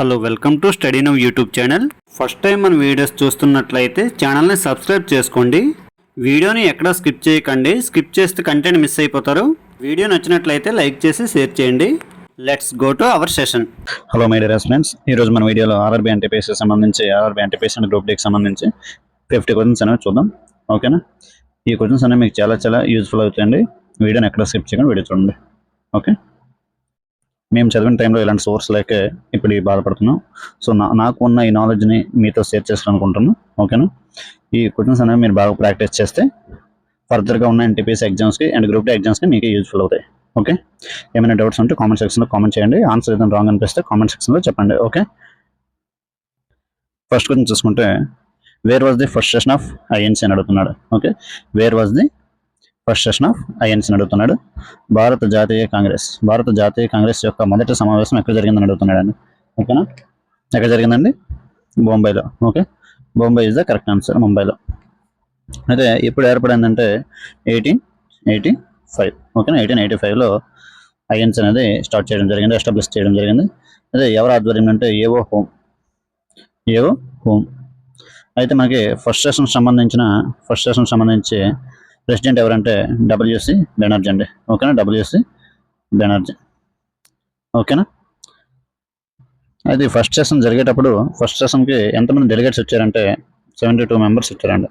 Hello welcome to study now YouTube channel. First time మన videos చూస్తున్నట్లయితే ఛానల్ని subscribe చేసుకోండి. వీడియోని ఎక్కడా స్కిప్ చేయకండి. స్కిప్ చేస్తే కంటెంట్ మిస్ అయిపోతారు. వీడియో నచ్చినట్లయితే లైక్ చేసి షేర్ చేయండి. Let's go to our session. Hello my dear friends, ఈరోజు మన వీడియోలో ఆర్ఆర్బీ ఎన్టీపీసీ సంబంధించి ఆర్ఆర్బీ ఎన్టీపీసీ అండ్ గ్రూప్ డీకి సంబంధించి 50 క్వశ్చన్స్ అనేవి చూద్దాం. ఓకేనా? ఈ క్వశ్చన్స్ అనేవి మీకు చాలా యూజ్ఫుల్ అవుతాయండి. వీడియోని ఎక్కడ స్కిప్ చేయకుండా వీడియో చూడండి. ఓకే, మేము చదివిన టైంలో ఇలాంటి సోర్స్ లేక ఇప్పుడు బాధపడుతున్నాం. సో నాకు ఉన్న ఈ నాలెడ్జ్ని మీతో షేర్ చేసుకోవాలనుకుంటున్నాను. ఓకేనా? ఈ క్వశ్చన్స్ అనేవి మీరు బాగా ప్రాక్టీస్ చేస్తే ఫర్దర్గా ఉన్న ఎన్టీపీసీ ఎగ్జామ్స్కి అండ్ గ్రూప్ డి ఎగ్జామ్స్కి మీకు యూజ్ఫుల్ అవుతాయి. ఓకే, ఏమైనా డౌట్స్ ఉంటే కామెంట్ సెక్షన్లో కామెంట్ చేయండి. ఆన్సర్ ఏదైనా రాంగ్ అనిపిస్తే కామెంట్ సెక్షన్లో చెప్పండి. ఓకే, ఫస్ట్ క్వశ్చన్ చూసుకుంటే where was the first session of INC అని అడుగుతున్నాడు. Okay, where was the first session of INC అని అడుగుతున్నాడు. భారత జాతీయ కాంగ్రెస్ యొక్క మొదటి సమావేశం ఎక్కడ జరిగిందని అడుగుతున్నాడు అండి. ఓకేనా? ఎక్కడ జరిగిందండి? బొంబాయిలో. Okay, Bombay is the correct answer, ముంబైలో. అయితే ఎప్పుడు ఏర్పడిందంటే 1885. ఓకేనా? 1885లో ఐఎన్సీ అనేది స్టార్ట్ చేయడం జరిగింది, ఎస్టాబ్లిష్ చేయడం జరిగింది. అదే ఎవరు ఆధ్వర్యం అంటే ఏవో హోమ్. అయితే మనకి ఫస్ట్ సెషన్ సంబంధించి ప్రెసిడెంట్ ఎవరంటే డబ్ల్యూసి బెనర్జీ అండి. ఓకేనా? డబ్ల్యూసి బెనర్జీ. ఓకేనా? అయితే ఫస్ట్ సెషన్ జరిగేటప్పుడు ఫస్ట్ సెషన్కి ఎంతమంది డెలిగేట్స్ వచ్చారంటే 72 మెంబర్స్ వచ్చారండి.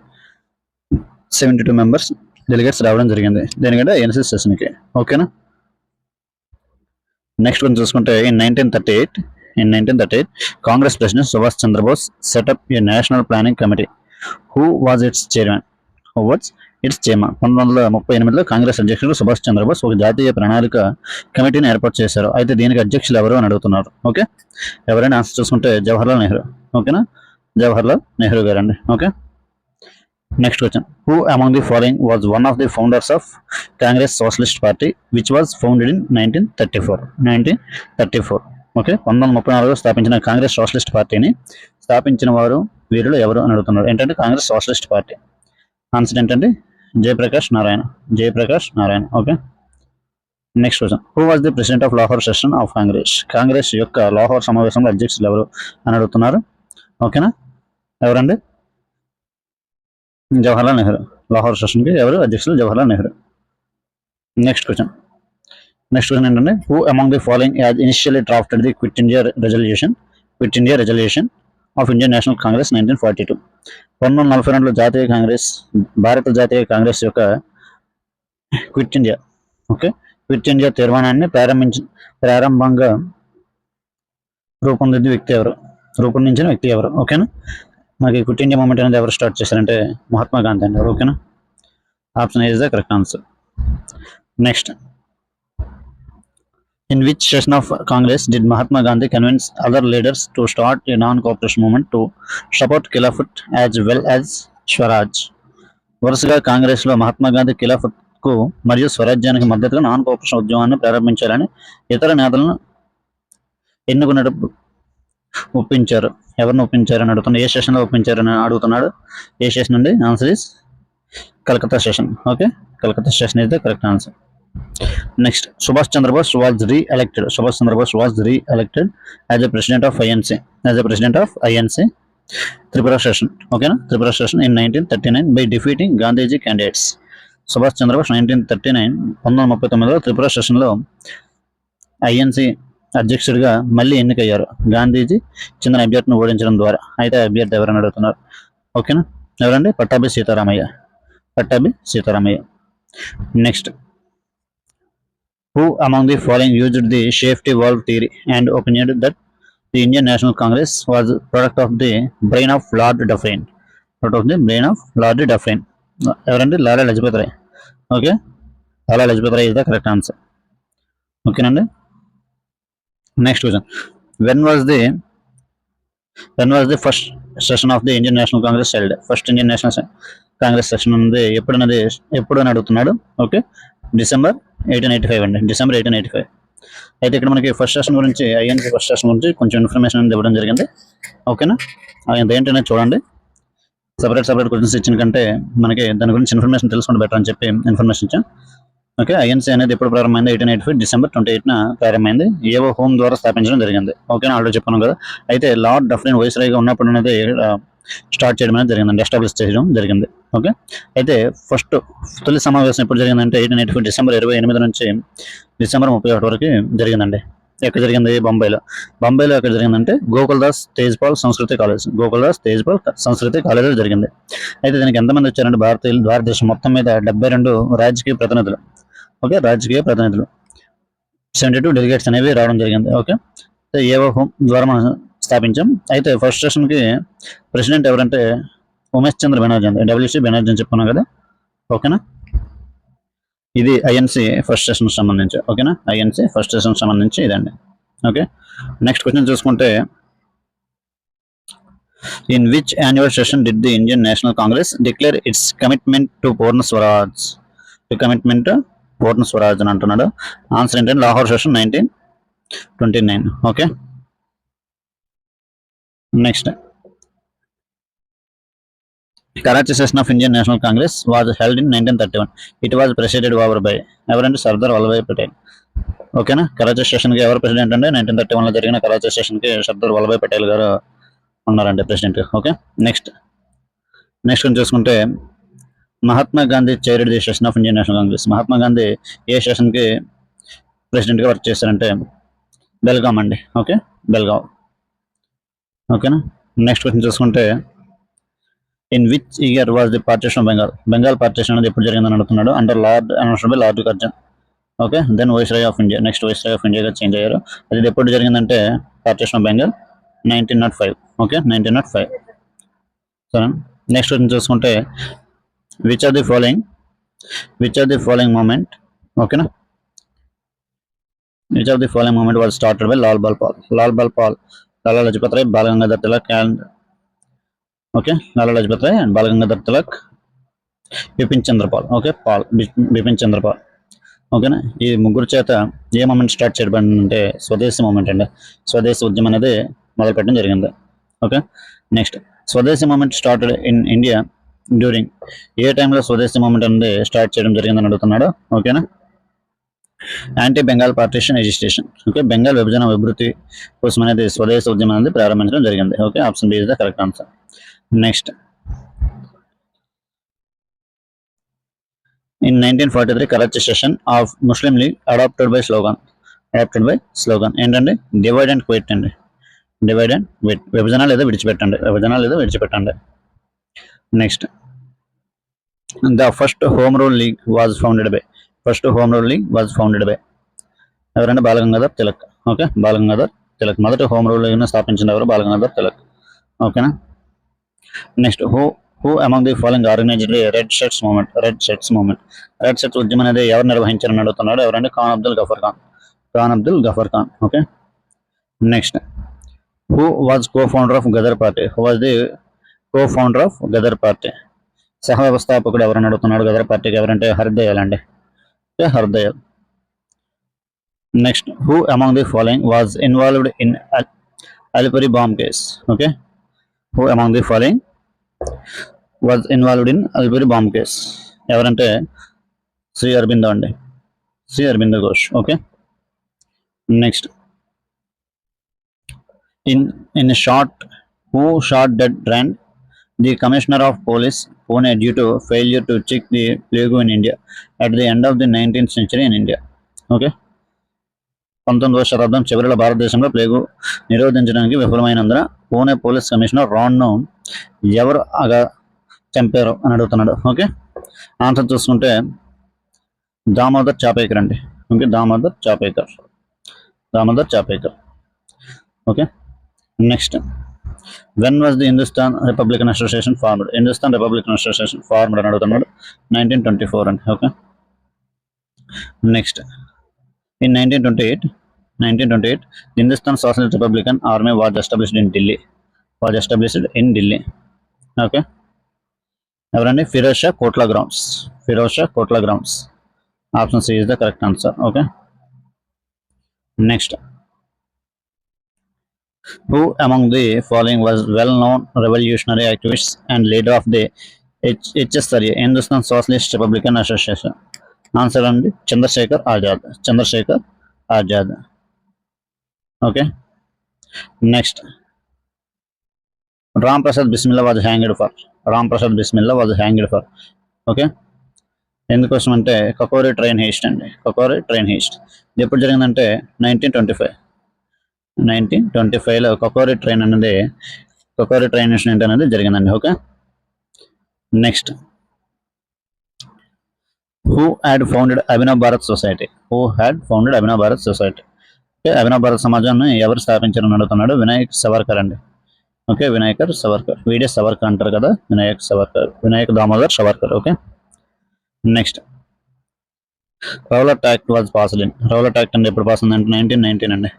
72 మెంబర్స్ డెలిగేట్స్ రావడం జరిగింది దేనికంటే ఎన్సీ సెషన్కి. ఓకేనా? నెక్స్ట్ కొంచెం చూసుకుంటే in 1938 Congress president Subhash Chandrabose set up a national planning committee. Who was its chairman? 1938లో కాంగ్రెస్ అధ్యక్షుడు సుభాష్ చంద్రబోస్ ఒక జాతీయ ప్రణాళిక కమిటీని ఏర్పాటు చేశారు. అయితే దీనికి అధ్యక్షులు ఎవరు అని అడుగుతున్నారు. ఓకే, ఎవరైనా ఆన్సర్ చూసుకుంటే జవహర్లాల్ నెహ్రూ. ఓకేనా? జవహర్లాల్ నెహ్రూ గారండి. Okay, next question who among the following was one of the founders of Congress socialist party which was founded in 1934. Okay, 1934లో స్థాపించిన కాంగ్రెస్ సోషలిస్ట్ పార్టీని స్థాపించిన వారు వీరులు ఎవరు అని అడుగుతున్నారు. ఏంటంటే కాంగ్రెస్ సోషలిస్ట్ పార్టీ ఆన్సర్ ఏంటంటే Jayaprakash Narayana. Okay, next question who was the president of Lahore session of Congress యొక్క లాహోర్ సమావేశంలో అధ్యక్షులు ఎవరు అని అడుగుతున్నారు. ఓకేనా? ఎవరండి? జవహర్లాల్ నెహ్రూ. లాహోర్ సెషన్కి ఎవరు అధ్యక్షులు? జవహర్లాల్ నెహ్రూ. నెక్స్ట్ క్వశ్చన్ ఏంటంటే who among the following as initially drafted the quit India resolution of Indian National Congress 1942. 1942లో భారత జాతీయ కాంగ్రెస్ యొక్క క్విట్ ఇండియా తీర్మానాన్ని ప్రారంభంగా రూపొందించిన వ్యక్తి ఎవరు? ఓకేనా? మనకి క్విట్ ఇండియా మూవ్మెంట్ అనేది ఎవరు స్టార్ట్ చేశారంటే మహాత్మా గాంధీ అండి. ఓకేనా? Option is the correct answer. Next, in which session of Congress did Mahatma Gandhi convince other leaders to start a non-cooperation movement to support Khilafat as well as Swaraj? వరుసగా కాంగ్రెస్లో మహాత్మా గాంధీ ఖిలాఫత్ కు మరియు స్వరాజ్యానికి మద్దతుగా నాన్ కోఆపరేషన్ ఉద్యమాన్ని ప్రారంభించాలని ఇతర నేతలను ఎన్నుకున్నప్పుడు ఒప్పించారు. ఎవరిని ఒప్పించారని అడుగుతున్నాడు. ఏ సెషన్లో ఒప్పించారని అడుగుతున్నాడు. ఏ సెషన్ అండి? Answer is Calcutta session. Okay, Calcutta session is the correct answer. Next, Subhash Chandra Bose was re-elected as a president of INC. Tripura session. Okay, Tripura session in 1939 by defeating Gandhiji candidates. Subhash Chandra Bose 1939లో త్రిపుర సెషన్లో INC అధ్యక్షుడిగా మళ్ళీ ఎన్నికయ్యారు గాంధీజీ చెందిన అభ్యర్థిని ఓడించడం ద్వారా. అయితే అభ్యర్థి ఎవరని అడుగుతున్నారు. ఓకేనా? ఎవరండి? Pattabhi Sitaramayya. Next, who among the following used the safety valve theory and opined that the Indian National Congress was product of the brain of Lord Dufferin? ఎవరండి? Lala Lajpat Rai. Okay, Lala Lajpat Rai is the correct answer. ఓకేనండి? Next question when was the first session of the Indian National Congress held? First Indian National Congress session ఉంది ఎప్పుడు అని అడుగుతున్నాడు. Okay, December 1885 అండి. December 1885. అయితే ఇక్కడ మనకి ఫస్ట్ సెషన్ గురించి ఐఎన్సీ ఫస్ట్ సెషన్ గురించి కొంచెం ఇన్ఫర్మేషన్ అనేది ఇవ్వడం జరిగింది. ఓకేనా? ఏంటనేది చూడండి. సపరేట్ క్వశ్చన్స్ ఇచ్చిన కంటే మనకి దాని గురించి ఇన్ఫర్మేషన్ తెలుసుకుంటే బెటర్ అని చెప్పి ఇన్ఫర్మేషన్ ఇచ్చాం. ఓకే, ఐఎన్సీ అనేది ఎప్పుడు ప్రారంభమైంది? 1885 డిసెంబర్ 28న ప్రారంభమైంది. ఏవో హోమ్ ద్వారా స్థాపించడం జరిగింది. ఓకేనా, ఆల్రెడీ చెప్పాను కదా. అయితే లార్డ్ డఫ్రిన్ వైస్రాయ్గా ఉన్నప్పుడు అనేది స్టార్ట్ చేయడం అనేది జరిగిందండి, ఎస్టాబ్లిష్ చేయడం జరిగింది. ఓకే, అయితే ఫస్ట్ తొలి సమావేశం ఎప్పుడు జరిగిందంటే 1885 డిసెంబర్ 28 నుంచి డిసెంబర్ 31 వరకు జరిగిందండి. ఎక్కడ జరిగింది? బొంబాయిలో. బొంబాయిలో ఎక్కడ జరిగిందంటే గోకుల్దాస్ తేజ్పాల్ సంస్కృతి కాలేజ్, గోకుల్దాస్ తేజ్పాల్ సంస్కృతి కాలేజీలో జరిగింది. అయితే దీనికి ఎంతమంది వచ్చారంటే భారతదేశం మొత్తం మీద 72 రాజకీయ ప్రతినిధులు. ఓకే, రాజకీయ ప్రతినిధులు 72 డెలిగేట్స్ అనేవి రావడం జరిగింది. ఓకే, ఏవో హోమ్ ద్వారా మనం స్థాపించాం. అయితే ఫస్ట్ సెషన్కి ప్రెసిడెంట్ ఎవరంటే ఉమేష్ చంద్ర బెనర్జీ అండి, డబ్ల్యూసీ బెనర్జీ అని చెప్పుకున్నాం కదా. ఓకేనా, ఇది ఐఎన్సీ ఫస్ట్ సెషన్ సంబంధించి. ఓకేనా, ఐఎన్సీ ఫస్ట్ సెషన్ సంబంధించి ఇదండి. ఓకే, నెక్స్ట్ క్వశ్చన్ చూసుకుంటే in which annual session did the Indian National Congress declare its commitment to Purna Swaraj? Commitment Purna Swaraj అని అంటున్నాడు. ఆన్సర్ ఏంటంటే Lahore session 1929. Okay, next Karachi session of Indian National Congress was held in 1931. It was presided over by ఎవరంటే సర్దార్ వల్లభాయ్ పటేల్. ఓకేనా, కరాచీ సెషన్కి ఎవరు president అంటే 1931లో జరిగిన కరాచీ సెషన్కి సర్దార్ వల్లభాయ్ పటేల్ గారు ఉన్నారండి ప్రెసిడెంట్. ఓకే, నెక్స్ట్ కొంచెం చూసుకుంటే Mahatma Gandhi chaired the session of Indian National Congress. Mahatma Gandhi ఏ సెషన్కి ప్రెసిడెంట్గా వర్క్ చేశారంటే బెల్గాం అండి. ఓకే, బెల్గాం. ఓకేనా, నెక్స్ట్ క్వశ్చన్ చూసుకుంటే in which year was the partition of Bengal? Bengal partition అనేది ఎప్పుడు జరిగిందని అడుగుతున్నాడు. Under Lord Curzon. Okay, then viceroy of India. Next viceroy of ఇండియాగా చేంజ్ అయ్యారు. అది ఎప్పుడు జరిగిందంటే పార్టీషన్ ఆఫ్ బెంగాల్ 1905. ఓకే, 1905. సరే, నెక్స్ట్ క్వశ్చన్ చూసుకుంటే which are the following movement? ఓకేనా, which of the following movement was started by Lal Bal Pal? Lala Lajpat Rai, Bal Gangadhar Tilak and okay, Lala Lajpat Rai and Bal Gangadhar Tilak, Bipin Chandrapal. Okay, Bipin Chandrapal. ఓకేనా, ఈ ముగ్గురు చేత ఏ మూమెంట్ స్టార్ట్ చేయబడిందంటే స్వదేశీ మూమెంట్ అండి. స్వదేశీ ఉద్యమం అనేది మొదలుపెట్టడం జరిగింది. Okay, next swadeshi movement started in India during ఏ టైంలో స్వదేశీ మూమెంట్ అనేది స్టార్ట్ చేయడం జరిగిందని అడుగుతున్నాడు. ఓకేనా, anti Bengal partition agitation. Okay, Bengal విభజన విభృతి కోసం అనేది స్వదేశీ ఉద్యమం అనేది ప్రారంభించడం జరిగింది. Okay, option B is the correct answer. Next in 1943 Karachi session of Muslim League adopted by slogan ఏంటండి? డివైడ్ అండ్ క్విట్ అండి. డివైడ్ అండ్ క్విట్, విభజన లేదా విడిచిపెట్టండి. Next the first home rule league was founded by ఎవరంటే Balgangadhar Tilak. Okay, Balgangadhar Tilak. మొదటి home rule league స్థాపించిన ఎవరు? బాలగంగాధర్ తిలక్. ఓకేనా, next who among the following organised red shirts movement? Red shirts ఉద్యమం అనేది ఎవరు నిర్వహించారని అడుగుతున్నాడు. ఎవరంటే Khan Abdul Ghaffar Khan. Okay, next who was co founder of Ghadar party? సహ వ్యవస్థాపకుడు ఎవరని అడుగుతున్నాడు గదర్ పార్టీకి. ఎవరంటే హర్దయాల్ అండి. Hardayal. Next who among the following was involved in Alipore bomb case? Okay, who among the following was involved in Alipore bomb case? ఎవరంటే శ్రీ అరబిందో అండి, Shri Aurobindo Ghosh. Okay, next in short who shot dead Rand the commissioner of police Pune due to failure to check the plague in India at the end of the 19th century in India? Okay, 19వ శతాబ్దం చివరిలో భారతదేశంలో plague నిరోధించడానికి విఫలమైనందున Pune police commissioner రాన్ను ఎవరు చంపారు అని అడుగుతున్నాడు. Okay, answer చూసుకుంటే దామోదర్ చాపేకర్ అండి. Okay, Damodar Chapekar. Okay, next when was the Hindustan Republican Association formed? Hindustan Republican Association formed అని అడుగుతున్నాడు. 1924 అండి. Okay, next in 1928 Hindustan Socialist Republican Army was established in Delhi. Okay, ఎవరండి? Firoz Shah Kotla grounds. Option C is the correct answer. Okay, next who among the following was well known revolutionary activist and leader of the HSRA Hindustan Socialist Republican Association? Answer అండి Chandrasekhar Azad. Chandrashekhar Azad. Okay. Next, Ram Prasad Bismil was hanged for. Ram Prasad Bismil was hanged for. Okay. ఎందుకోసం అంటే Kakori train heist అండి. Kakori train heist ఇది ఎప్పుడు జరిగిందంటే 1925. 1925లో Kakori train incident అనేది జరిగిందండి. Okay. Next, who had founded Abhinav Bharat society. Who had founded Abhinav Bharat society. Okay. Abhinav Bharat సమాజాన్ని ఎవరు స్థాపించారని అడుగుతున్నాడు. వినాయక్ సవర్కర్ అండి. ఓకే. వినాయక్ సవర్కర్. వీడే సవర్కర్ అంటారు కదా, Vinayak Damodar Savarkar. Okay. Next, Rowlatt act was passed in. Rowlatt act అంటే ఎప్పుడు పాస్ అయిందంటే 1919 అండి.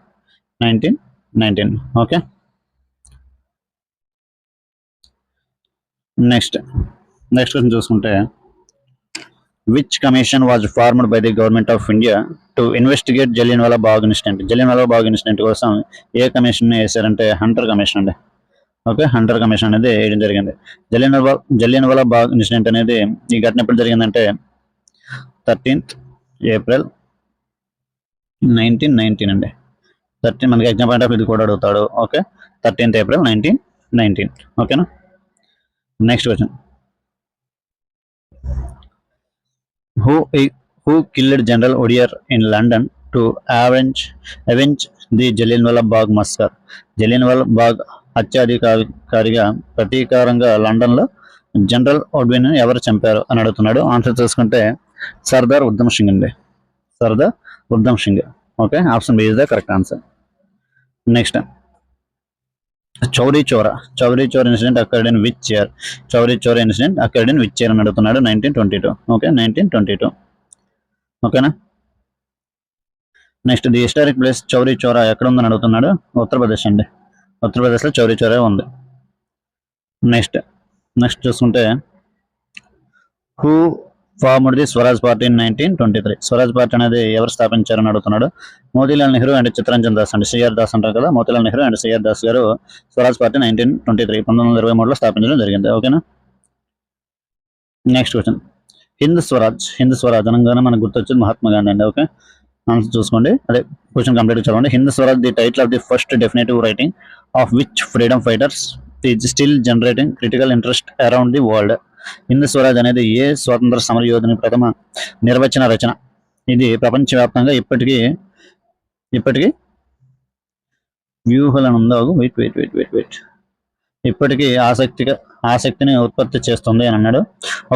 1919. ఓకే. నెక్స్ట్ క్వశ్చన్ చూసుకుంటే, which commission was formed by the government of India to investigate Jallianwala bag incident. Jallianwala bag incident కోసం ఏ కమిషన్ వేశారంటే హంటర్ కమిషన్ అండి. Okay. Hunter commission అనేది వేయడం జరిగింది. జలియన్వాలా బాగ్ ఇన్సిడెంట్ అనేది ఈ ఘటన ఎప్పుడు జరిగిందంటే 13th ఏప్రిల్ 1919 అండి. 13 మనకి ఎగ్జామ్ పాయింట్ ఆఫ్ ఇది కూడా అడుగుతాడు. ఓకే. 13th April 1919. ఓకేనా. Next question, who killed General Odier in London to avenge the Jallianwala Bagh massacre. Jallianwala Bagh హత్యాధికారిగా ప్రతీకారంగా లండన్లో జనరల్ ఒడియర్ని ఎవరు చంపారు అని అడుగుతున్నాడు. ఆన్సర్ చూసుకుంటే సర్దార్ ఉధమ్ సింగ్ అండి. Sardar Udham Singh. Okay. Option B is the correct answer. Next, Chauri Chaura incident occurred in which year. Chauri Chaura incident occurred in which year అని అడుగుతున్నాడు. 1922. ఓకే. 1922. ఓకేనా. Next, the historic place Chauri Chaura ఎక్కడ ఉందని అడుగుతున్నాడు. ఉత్తరప్రదేశ్ అండి. ఉత్తరప్రదేశ్లో చౌరీ చోరా ఉంది. నెక్స్ట్ చూసుకుంటే, who formed the Swaraj party in 1923. Swaraj party అనేది ఎవరు స్థాపించారని అడుగుతున్నాడు. మోతీలాల్ నెహ్రూ అండ్ చిత్తరంజన్ దాస్ అండి. సిఆర్ దాస్ అంటారు కదా, మోతీలాల్ నెహ్రూ అండ్ సిఆర్ దాస్ గారు స్వరాజ్ పార్టీ 1923 స్థాపించడం జరిగింది. ఓకేనా. నెక్స్ట్ క్వశ్చన్, హింద్ స్వరాజ్ అనగానే మనకు గుర్తొచ్చేది మహాత్మా గాంధీ అండి. ఓకే. ఆన్సర్ చూసుకోండి, అదే క్వశ్చన్ కంప్లీట్ చదవండి. Hind Swaraj the title of the first definitive writing of which freedom fighters is still generating critical interest around the world. Hind Swaraj అనేది ఏ స్వాతంత్ర సమర యోధుని ప్రథమ నిర్వచన రచన. ఇది ప్రపంచవ్యాప్తంగా ఇప్పటికీ వ్యూహాలను ఉందా వెయిట్ ఇప్పటికీ ఆసక్తిని ఉత్పత్తి చేస్తుంది అని అన్నాడు.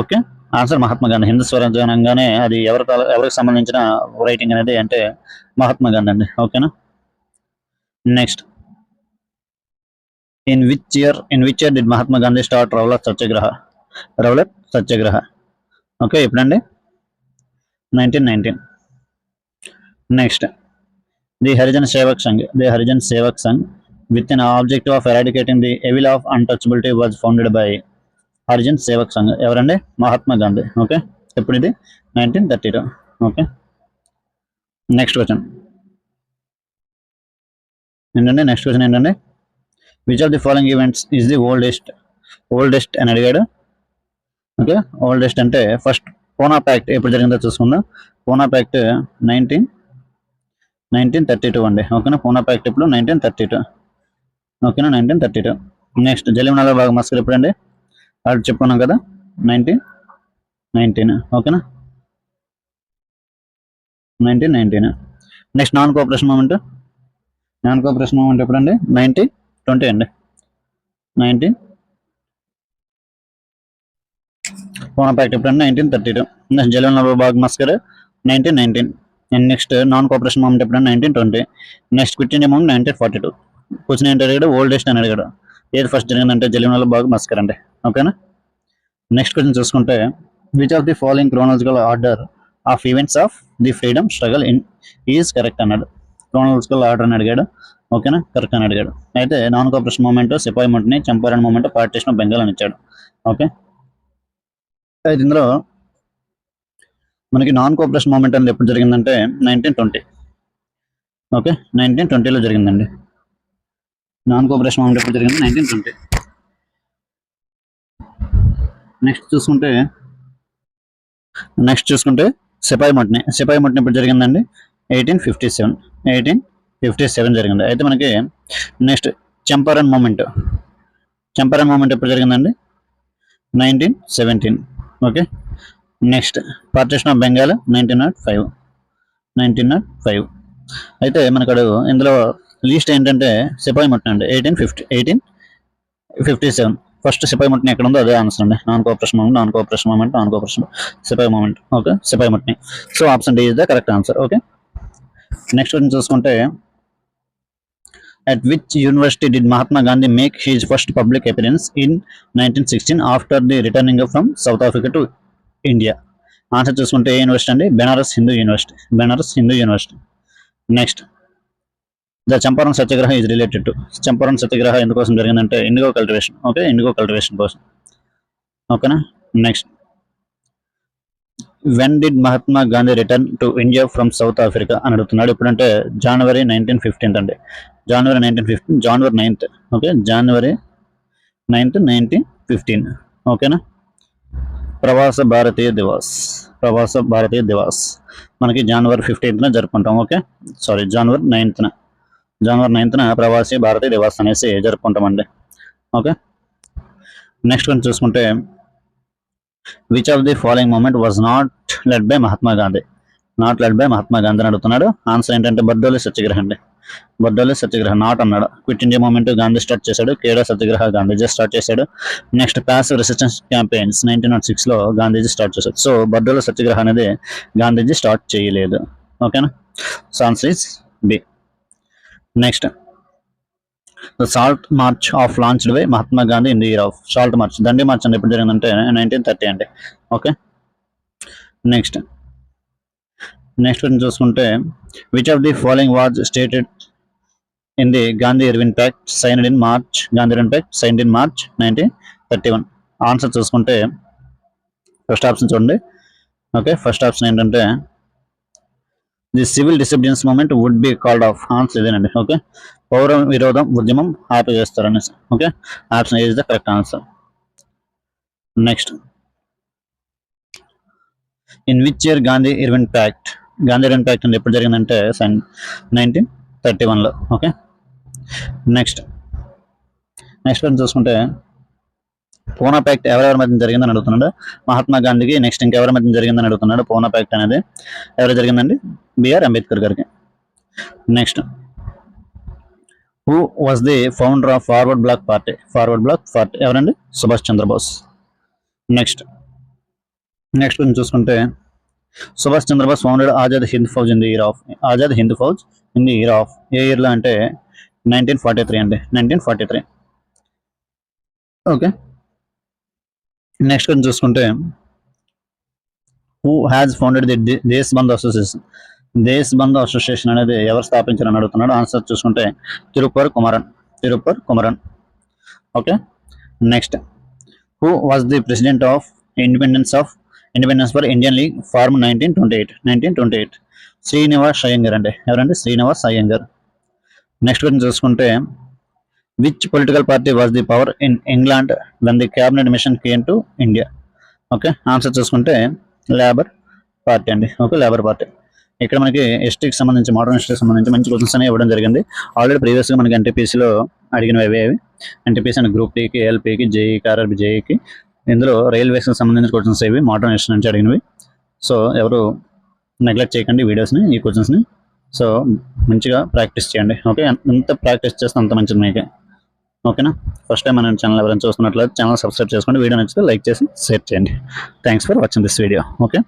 ఓకే. ఆన్సర్ మహాత్మా గాంధీ. హిందూ స్వరాజ్ అనగానే అది ఎవరికి సంబంధించిన రైటింగ్ అనేది అంటే మహాత్మా గాంధీ అండి. ఓకేనా. Next, in which year did Mahatma Gandhi start Rowlatt Satyagraha. Okay. ఎప్పుడండి? 1919. Next, the Harijan Sevak Sangh with an objective of eradicating the evil of untouchability was founded by Harijan Sevak Sangh. ఎవరండి? మహాత్మా గాంధీ. ఓకే. ఎప్పుడు ఇది? 1932. ఓకే. నెక్స్ట్ క్వశ్చన్ ఏంటంటే, which of the following events is the oldest అని అడిగాడు. Okay. Oldest అంటే first Poona pact ఎప్పుడు జరిగిందో చూసుకుందాం. పూనా ప్యాక్ట్ 1932 అండి. ఓకేనా. పూనా ప్యాక్ట్ ఎప్పుడు? 1932. ఓకేనా. 1932. నెక్స్ట్, జలియన్వాలా బాగ్ మస్కర్ ఎప్పుడండి? అది చెప్పుకున్నాం కదా, 1919. ఓకేనా. 1919. నెక్స్ట్, నాన్ కోఆపరేషన్ మూమెంట్ ఎప్పుడండి? 1920 అండి. 19 పూనా ప్యాక్ట్ ఎప్పుడండి? 1932. Next, Jallianwala Bagh massacre 1919. And next, non cooperation movement ఎప్పుడండి? 1920. Next, quit India movement 1942. Question ఏంటి అడిగాడు? ఓల్డెస్ట్ అని అడిగాడు. ఏది ఫస్ట్ జరిగిందంటే జలియన్వాలా బాగ్ మస్కర్ అండి. ఓకేనా. నెక్స్ట్ క్వశ్చన్ చూసుకుంటే, which of the following chronological order of events of the freedom struggle in is correct అన్నాడు. క్రోనాలజికల్ ఆర్డర్ అని అడిగాడు. ఓకేనా. కరెక్ట్ అని అడిగాడు. అయితే నాన్ కోఆపరేషన్ మూమెంట్ సిపాయి మూమెంట్ని, Champaran movement partition of Bengal అని ఇచ్చాడు. ఓకే. అయితే ఇందులో మనకి నాన్ కోఆపరేషన్ మూమెంట్ అనేది ఎప్పుడు జరిగిందంటే 1920. ఓకే. 1920లో జరిగిందండి. నాన్ కోఆపరేషన్ మూమెంట్ ఎప్పుడు జరిగింది? 1920. నెక్స్ట్ చూసుకుంటే సిపాయి ముట్టని ఇప్పుడు జరిగిందండి 1857 జరిగింది. అయితే మనకి నెక్స్ట్ చంపారన్ మూమెంట్ ఎప్పుడు జరిగిందండి 1917. Okay. Next partition of Bengal 1905. అయితే మనకు ఇందులో లీస్ట్ ఏంటంటే సిపాయి ముట్టని అండి 1857. ఫస్ట్ సిపాయి ముట్టని ఎక్కడ ఉందో అదే ఆన్సర్ అండి. నాన్ కోఆపరేషన్ మూమెంట్ సిపాయి మూమెంట్. ఓకే, సిపాయి ముట్టని. So option D is the correct answer. Okay. Next question చూసుకుంటే at which university did Mahatma Gandhi make his first public appearance in 1916 after the returning from South Africa to India? Answer చూసుకుంటే ఏ university అండి? Banaras Hindu University. Next the Champaran Satyagraha is related to. Champaran Satyagraha ఎందుకోసం జరిగిందంటే indigo cultivation. Okay, indigo cultivation కోసం. ఓకేనా. Next when did Mahatma Gandhi return to India from South Africa అని అడుగుతున్నాడు. ఇప్పుడంటే జనవరి 1915 అండి. జనవరి 9th. ఓకే, జనవరి 9th 1915. ఓకేనా. ప్రవాస భారతీయ దివాస్ మనకి జనవరి 15th జరుపుకుంటాం. ఓకే, సారీ జనవరి 9th ప్రవాసీ భారతీయ దివాస్ అనేసి జరుపుకుంటామండి. ఓకే. నెక్స్ట్ కొంచెం చూసుకుంటే which of the following movement was not led by Mahatma Gandhi అని అడుగుతున్నాడు. ఆన్సర్ ఏంటంటే బర్దోలి సత్యాగ్రహం అండి. నాట్ అన్నాడు. Quit India movement Gandhi start చేశాడు. కేడా సత్యాగ్రహ గాంధీజీ స్టార్ట్ చేశాడు. నెక్స్ట్ ప్యాసివ్ రెసిస్టెన్స్ క్యాంపెయిన్స్ 1906లో గాంధీజీ స్టార్ట్ చేశాడు. సో బర్దోలి సత్యాగ్రహం అనేది గాంధీజీ స్టార్ట్ చేయలేదు. ఓకేనా. So answer is B. Next the salt march of launched by Mahatma Gandhi in the year of. Salt march Dandi march అండి ఎప్పుడు జరిగిందంటే 1930 అండి. ఓకే. నెక్స్ట్ చూసుకుంటే which of the following was stated in the Gandhi Irwin pact signed in March 1931. Answer చూసుకుంటే first option చూడండి. Okay, first option ఏంటంటే the civil disobedience movement would be called off. Answer ఇదేనండి. Okay, పౌర విరోధం ఉద్యమం ఆపివేస్తారనేసి. Okay, option is the correct answer. Next in which year Gandhi Irwin pact అంటే ఎప్పుడు జరిగిందంటే 1931లో. ఓకే. నెక్స్ట్ చూసుకుంటే పూనా ప్యాక్ట్ ఎవరెవరి మధ్య జరిగిందని అడుగుతున్నాడు. మహాత్మా గాంధీకి. నెక్స్ట్ ఇంకెవరి మధ్య జరిగిందని అడుగుతున్నాడు. పూనా ప్యాక్ట్ అనేది ఎవరు జరిగిందండి? బిఆర్ అంబేద్కర్ గారికి. Next who was the founder of Forward Bloc party ఎవరండి? సుభాష్ చంద్రబోస్. నెక్స్ట్ కొంచెం చూసుకుంటే Subhash Chandrabose founded Azad Hind Fauj in the year of ఏ ఇయర్లో అంటే 1943 అండి. 1943. ఓకే. నెక్స్ట్ కొంచెం చూసుకుంటే who has founded the Desh Bandhu association అనేది ఎవరు స్థాపించారని అడుగుతున్నాడు. ఆన్సర్ చూసుకుంటే Tirupur Kumaran. Okay. Next who was the president of independence for Indian league form 1928. Srinivas Iyengar అండి. ఎవరండి? శ్రీనివాస్ అయ్యంగర్. నెక్స్ట్ గురించి చూసుకుంటే which political party was the power in England when the cabinet machine came to India? Okay, answer చూసుకుంటే labour party అండి. Okay, labour party. ఇక్కడ మనకి హిస్టరీకి సంబంధించి, modern హిస్టరీకి సంబంధించి మంచి క్వశ్చన్స్ అనేవి ఇవ్వడం జరిగింది. ఆల్రెడీ ప్రీవియస్గా మనకి ఎన్టీపీసీలో అడిగినవి అవి ఎన్టీపీసీ అండ్ గ్రూప్ టీకి, ఏఎల్పీకి, జేఈకి, ఆర్ఆర్బి, జేఈకి. ఇందులో రైల్వేస్కి సంబంధించిన క్వశ్చన్స్ ఇవి మోడర్న్ హిస్టరీ నుంచి అడిగినవి. సో ఎవరు నెగ్లెక్ట్ చేయకండి వీడియోస్ని, ఈ క్వశ్చన్స్ని. సో మంచిగా ప్రాక్టీస్ చేయండి. ఓకే, ఎంత ప్రాక్టీస్ చేస్తే అంత మంచిది మీకే. ఓకేనా. ఫస్ట్ టైం మన ఛానల్ ఎవరైనా చూస్తున్నట్లయితే ఛానల్ సబ్స్క్రైబ్ చేసుకోండి. వీడియో నచ్చితే లైక్ చేసి షేర్ చేయండి. Thanks for watching this video. Okay.